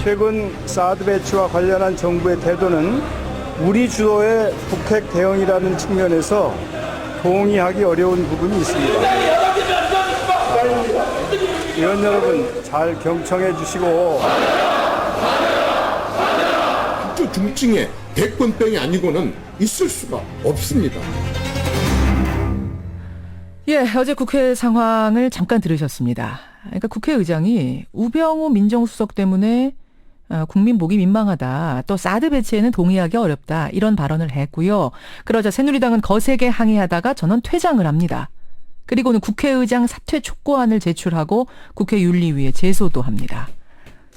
최근 사드 배치와 관련한 정부의 태도는 우리 주도의 북핵 대응이라는 측면에서 동의하기 어려운 부분이 있습니다. 의원 여러분 잘 경청해 주시고 국조 중증의 대권병이 아니고는 있을 수가 없습니다. 예, 어제 국회 상황을 잠깐 들으셨습니다. 그러니까 국회의장이 우병우 민정수석 때문에 국민 보기 민망하다. 또 사드 배치에는 동의하기 어렵다. 이런 발언을 했고요. 그러자 새누리당은 거세게 항의하다가 전원 퇴장을 합니다. 그리고는 국회의장 사퇴 촉구안을 제출하고 국회 윤리위에 제소도 합니다.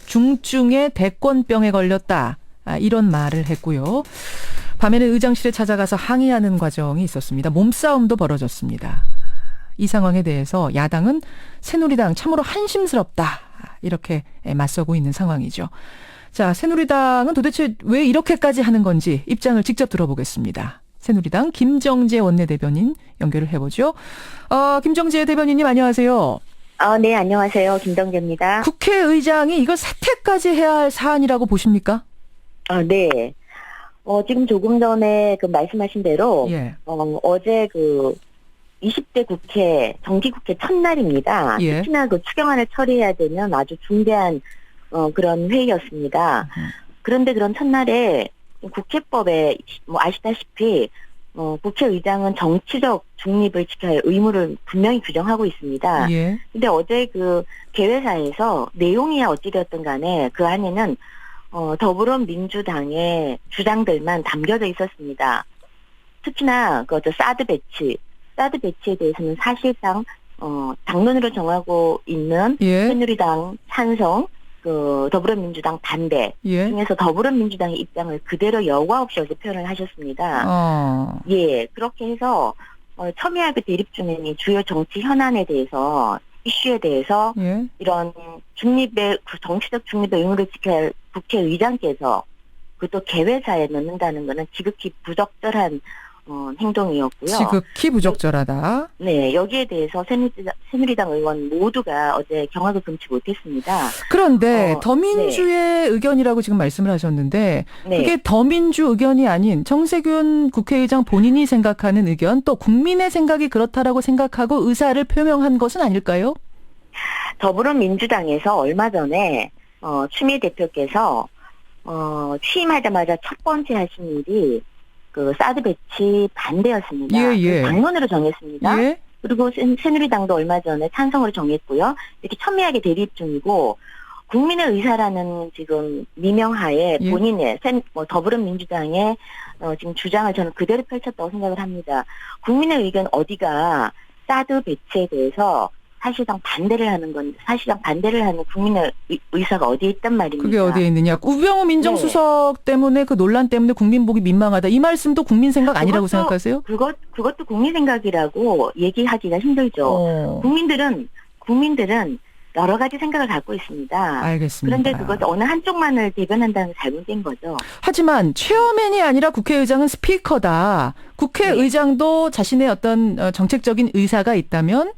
중증의 대권병에 걸렸다. 이런 말을 했고요. 밤에는 의장실에 찾아가서 항의하는 과정이 있었습니다. 몸싸움도 벌어졌습니다. 이 상황에 대해서 야당은 새누리당 참으로 한심스럽다. 이렇게 맞서고 있는 상황이죠. 자, 새누리당은 도대체 왜 이렇게까지 하는 건지 입장을 직접 들어보겠습니다. 새누리당 김정재 원내대변인 연결을 해보죠. 김정재 대변인님 안녕하세요. 네, 안녕하세요. 김정재입니다. 국회의장이 이걸 사퇴까지 해야 할 사안이라고 보십니까? 네. 지금 조금 전에 말씀하신 대로, 예. 어제 20대 국회, 정기국회 첫날입니다. 예. 특히나 추경안을 처리해야 되면 아주 중대한, 그런 회의였습니다. 그런데 그런 첫날에 국회법에, 아시다시피, 국회의장은 정치적 중립을 지켜야 할 의무를 분명히 규정하고 있습니다. 예. 근데 어제 개회사에서 내용이 어찌되었든 간에 그 안에는 더불어민주당의 주장들만 담겨져 있었습니다. 특히나 사드 배치에 대해서는 사실상 당론으로 정하고 있는 예. 새누리당 찬성, 더불어민주당 반대 예. 중에서 더불어민주당의 입장을 그대로 여과 없이 어제 표현을 하셨습니다. 예, 그렇게 해서 첨예하게 대립 중인 이 주요 정치 현안에 대해서 이슈에 대해서 예. 이런 정치적 중립의 의무를 지켜야 할 국회의장께서 그것도 개회사에 넣는다는 것은 지극히 부적절한 행동이었고요. 지극히 부적절하다. 네, 여기에 대해서 새누리당 의원 모두가 어제 경악을 금치 못했습니다. 그런데 더민주의 의견이라고 지금 말씀을 하셨는데 네. 그게 더민주 의견이 아닌 정세균 국회의장 본인이 생각하는 의견 또 국민의 생각이 그렇다라고 생각하고 의사를 표명한 것은 아닐까요? 더불어민주당에서 얼마 전에 추미애 대표께서 취임하자마자 첫 번째 하신 일이 사드 배치 반대였습니다. 예, 예. 당론으로 정했습니다. 예. 그리고 새누리당도 얼마 전에 찬성으로 정했고요. 이렇게 첨예하게 대립 중이고 국민의 의사라는 지금 미명하에 예. 본인의 더불어민주당의 지금 주장을 저는 그대로 펼쳤다고 생각을 합니다. 국민의 의견 어디가 사드 배치에 대해서 사실상 반대를 하는 국민의 의사가 어디에 있단 말입니까? 그게 어디에 있느냐. 우병우 민정수석 때문에 그 논란 때문에 국민 보기 민망하다. 이 말씀도 국민 생각 아니라고 생각하세요? 그것도 국민 생각이라고 얘기하기가 힘들죠. 국민들은 여러 가지 생각을 갖고 있습니다. 알겠습니다. 그런데 그것 어느 한쪽만을 대변한다는 게 잘못된 거죠. 하지만 체어맨이 아니라 국회의장은 스피커다. 국회의장도 자신의 어떤 정책적인 의사가 있다면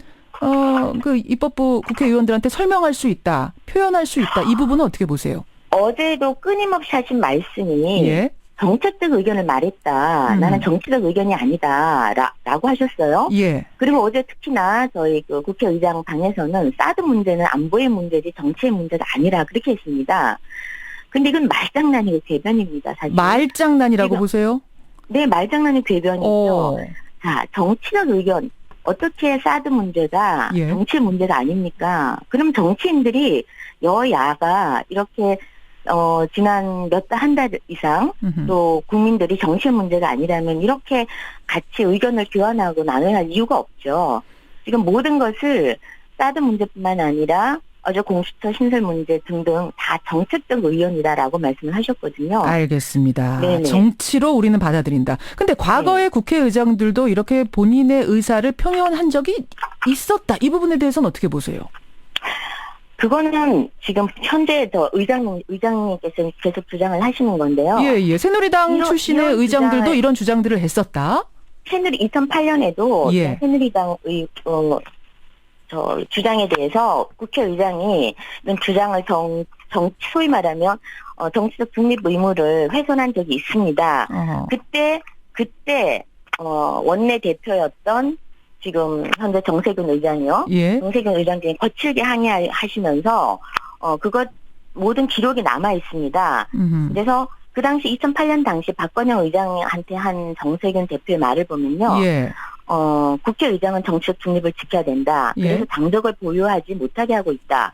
입법부 국회의원들한테 설명할 수 있다. 표현할 수 있다. 이 부분은 어떻게 보세요? 어제도 끊임없이 하신 말씀이 예. 정책적 의견을 말했다. 나는 정치적 의견이 아니다. 라고 하셨어요. 예. 그리고 어제 특히나 저희 국회의장 방에서는 사드 문제는 안보의 문제지 정치의 문제가 아니라 그렇게 했습니다. 근데 이건 말장난이고 궤변입니다. 사실. 말장난이라고 보세요? 네, 말장난이 궤변이죠. 어. 자, 정치적 의견. 어떻게 사드 문제가 예. 정치 문제가 아닙니까? 그럼 정치인들이 여야가 이렇게 지난 한 달 이상 또 국민들이 정치 문제가 아니라면 이렇게 같이 의견을 교환하고 나눠야 할 이유가 없죠. 지금 모든 것을 사드 문제뿐만 아니라 어제 공수처 신설 문제 등등 다 정책적 의견이다라고 말씀을 하셨거든요. 알겠습니다. 네네. 정치로 우리는 받아들인다. 근데 과거의 국회의장들도 이렇게 본인의 의사를 표현한 적이 있었다. 이 부분에 대해서는 어떻게 보세요? 그거는 지금 현재 의장님께서 계속 주장을 하시는 건데요. 예. 새누리당 출신의 이런 의장들도 이런 주장들을 했었다. 2008년에도 예. 새누리당의 주장에 대해서 국회의장이 이런 주장을 소위 말하면 정치적 중립 의무를 훼손한 적이 있습니다. 그때 원내 대표였던 지금 현재 정세균 의장이요. 예. 정세균 의장님이 거칠게 항의하시면서 그것 모든 기록이 남아 있습니다. 그래서 그 당시 2008년 당시 박건영 의장한테 한 정세균 대표의 말을 보면요. 예. 국회의장은 정치적 중립을 지켜야 된다. 그래서 예. 당적을 보유하지 못하게 하고 있다.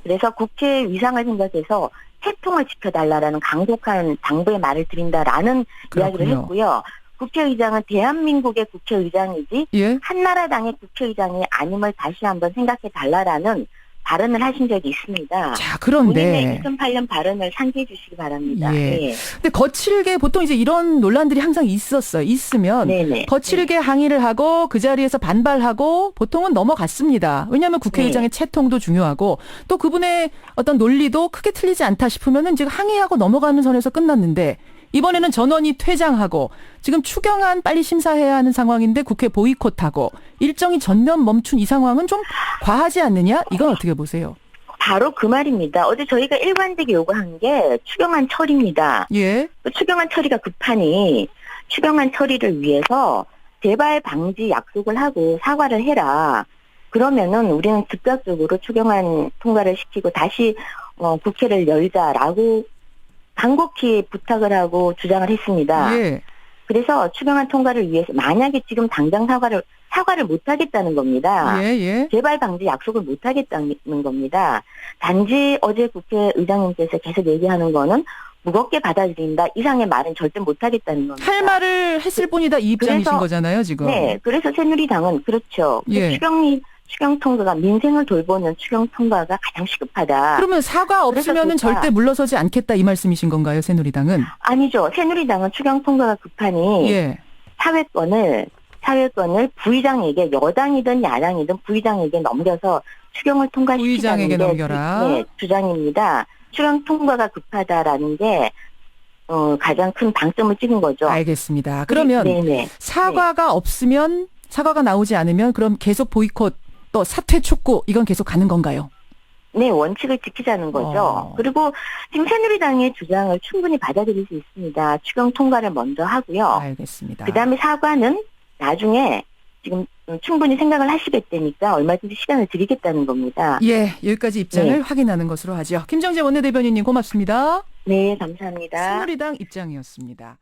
그래서 국회 위상을 생각해서 채통을 지켜달라라는 강력한 당부의 말을 드린다라는 그렇군요. 이야기를 했고요. 국회의장은 대한민국의 국회의장이지 예. 한나라당의 국회의장이 아님을 다시 한번 생각해달라라는 발언을 하신 적이 있습니다. 자, 본인의 그런데 2008년 발언을 상기해 주시기 바랍니다. 예. 예. 근데 거칠게 보통 이제 이런 논란들이 항상 있으면 네네. 거칠게 항의를 하고 그 자리에서 반발하고 보통은 넘어갔습니다. 왜냐하면 국회의장의 채통도 중요하고 또 그분의 어떤 논리도 크게 틀리지 않다 싶으면은 이제 항의하고 넘어가는 선에서 끝났는데 이번에는 전원이 퇴장하고 지금 추경안 빨리 심사해야 하는 상황인데 국회 보이콧하고 일정이 전면 멈춘 이 상황은 좀 과하지 않느냐? 이건 어떻게 보세요? 바로 그 말입니다. 어제 저희가 일관되게 요구한 게 추경안 처리입니다. 예. 그 추경안 처리가 급하니 추경안 처리를 위해서 재발 방지 약속을 하고 사과를 해라. 그러면은 우리는 즉각적으로 추경안 통과를 시키고 다시 국회를 열자라고 간곡히 부탁을 하고 주장을 했습니다. 예. 그래서 추경안 통과를 위해서 만약에 지금 당장 사과를 못 하겠다는 겁니다. 예. 재발 방지 약속을 못 하겠다는 겁니다. 단지 어제 국회의장님께서 계속 얘기하는 거는 무겁게 받아들인다 이상의 말은 절대 못 하겠다는 겁니다. 할 말을 했을 뿐이다 이 입장이신 그래서, 거잖아요, 지금. 네. 그래서 새누리당은 그렇죠. 예. 추경 통과가 민생을 돌보는 추경 통과가 가장 시급하다. 그러면 사과 없으면은 좋다. 절대 물러서지 않겠다 이 말씀이신 건가요, 새누리당은? 아니죠. 새누리당은 추경 통과가 급하니 예. 사회권을 부의장에게 여당이든 야당이든 부의장에게 넘겨서 추경을 통과시키자는 부의장에게 게 넘겨라. 주장입니다. 추경 통과가 급하다라는 게 가장 큰 방점을 찍은 거죠. 알겠습니다. 그러면 네네. 사과가 없으면 사과가 나오지 않으면 그럼 계속 보이콧 또 사퇴 촉구 이건 계속 가는 건가요? 네, 원칙을 지키자는 거죠. 그리고 지금 새누리당의 주장을 충분히 받아들일 수 있습니다. 추경 통과를 먼저 하고요. 알겠습니다. 그다음에 사과는 나중에 지금 충분히 생각을 하시겠다니까 얼마든지 시간을 드리겠다는 겁니다. 예, 여기까지 입장을 네. 확인하는 것으로 하죠. 김정재 원내대변인님 고맙습니다. 네, 감사합니다. 새누리당 입장이었습니다.